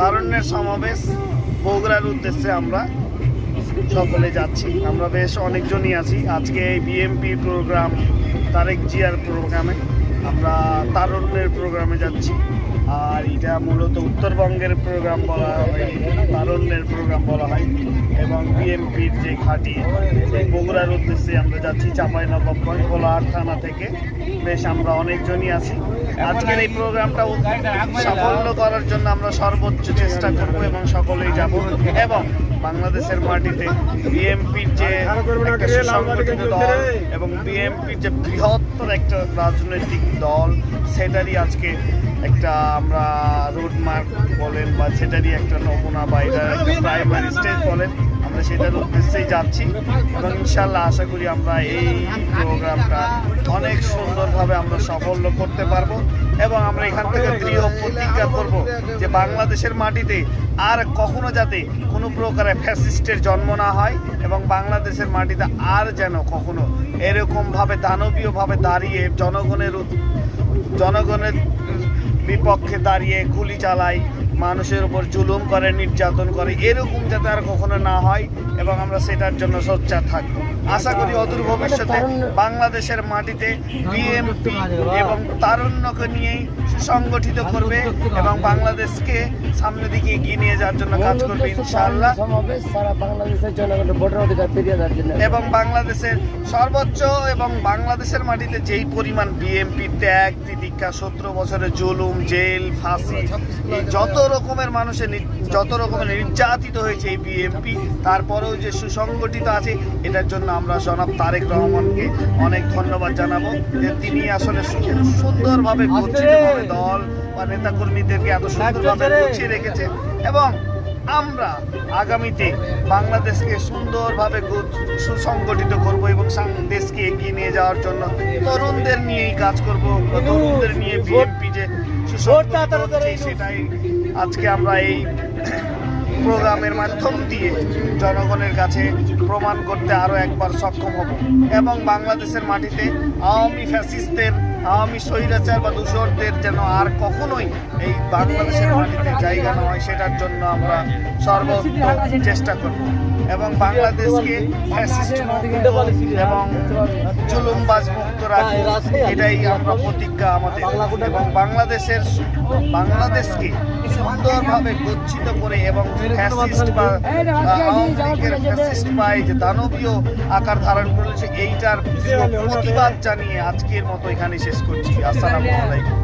তারুণ্যের সমাবেশ বগুড়ার উদ্দেশ্যে আমরা সকলে যাচ্ছি। আমরা বেশ অনেকজনই আছি আজকে এই বিএমপি প্রোগ্রাম, তারেক জিয়ার প্রোগ্রামে। আমরা তারুণ্যের প্রোগ্রামে যাচ্ছি। আর এটা মূলত উত্তরবঙ্গের প্রোগ্রাম বলা হয়, তারুণ্যের প্রোগ্রাম বলা হয়। এবং বিএমপির যে ঘাঁটি বগুড়ার উদ্দেশ্যে আমরা যাচ্ছি চাঁপাইনবাবগঞ্জ ভোলাহাট থানা থেকে। বেশ আমরা অনেকজনই আছি। আজকের এই প্রোগ্রামটা সাফল্য করার জন্য আমরা সর্বোচ্চ চেষ্টা করব এবং সকলেই যাব। এবং বাংলাদেশের মাটিতে বিএমপির যে একটা সুসংগঠিত দল এবং বিএমপির যে বৃহত্তর একটা রাজনৈতিক দল, সেটারই আজকে একটা আমরা রোডমার্ক বলেন বা সেটারই একটা নমুনা বা এটা প্রাইমারি স্টেজ বলেন, আমরা সেটার উদ্দেশ্যেই যাচ্ছি। এবং ইনশাল্লাহ আশা করি আমরা এই প্রোগ্রামটা অনেক সুন্দরভাবে আমরা সাফল্য করতে পারবো। এবং আমরা এখান থেকে দৃঢ় প্রতিজ্ঞা করব যে বাংলাদেশের মাটিতে আর কখনো যাতে কোনো প্রকারে ফ্যাসিস্টের জন্ম না হয় এবং বাংলাদেশের মাটিতে আর যেন কখনো এরকমভাবে দানবীয়ভাবে দাঁড়িয়ে জনগণের বিপক্ষে দাঁড়িয়ে গুলি চালায়, মানুষের উপর জুলুম করে, নির্যাতন করে, এরকম যাতে আর কখনো না হয় এবং আমরা সেটার জন্য সোচ্চার থাকবো। আশা করি অদূর ভবিষ্যতে বাংলাদেশের মাটিতে বিএমপি এবং তারুণ্যকে নিয়েই সুসংগঠিত করবে এবং বাংলাদেশকে সামনের দিকে এগিয়ে নিয়ে যাওয়ার জন্য কাজ করবে ইনশাআল্লাহ। এবং বাংলাদেশের সর্বোচ্চ এবং বাংলাদেশের মাটিতে যেই পরিমাণ বিএমপি ত্যাগ তিতিক্ষা, 17 বছরের জুলুম, জেল, ফাঁসি, যত রকমের মানুষের যত রকমের নির্যাতিত হয়েছে এই বিএমপি, তারপরেও যে সুসংগঠিত আছে, এটার জন্য আমরা জনাব তারেক রহমানকে অনেক ধন্যবাদ জানাবো যে তিনি আসলে সুন্দরভাবে গচ্ছিতভাবে দল বা নেতাকর্মীদেরকে এত সুন্দরভাবে গুছিয়ে রেখেছে। এবং আমরা আগামীতে বাংলাদেশকে সুন্দরভাবে সুসংগঠিত করব এবং দেশকে এগিয়ে নিয়ে যাওয়ার জন্য তরুণদের নিয়েই কাজ করব। তরুণদের নিয়ে বিএনপি যে সুসংগঠিত হচ্ছে সেটাই আজকে আমরা এই প্রোগ্রামের মাধ্যম দিয়ে জনগণের কাছে প্রমাণ করতে আরও একবার সক্ষম হব। এবং বাংলাদেশের মাটিতে আওয়ামী ফ্যাসিস্টদের, আওয়ামী স্বৈরাচার বা দূষরদের যেন আর কখনোই এই বাংলাদেশের মাটিতে জায়গা না হয়, সেটার জন্য আমরা সর্বোচ্চ চেষ্টা করব। এবং বাংলাদেশকে ফ্যাসিস্ট মুক্ত এবং জুলুমবাজ মুক্ত রাখবো, এটাই আমরা প্রতিজ্ঞা আমাদের। এবং বাংলাদেশকে সুন্দরভাবে গচ্ছিত করে এবং ফ্যাসিস্ট বা আওয়ামী লীগের ফ্যাসিস্ট পাই যে দানবীয় আকার ধারণ করেছে, এইটার প্রতিবাদ জানিয়ে আজকের মতো এখানে শেষ করছি। আসসালামু আলাইকুম।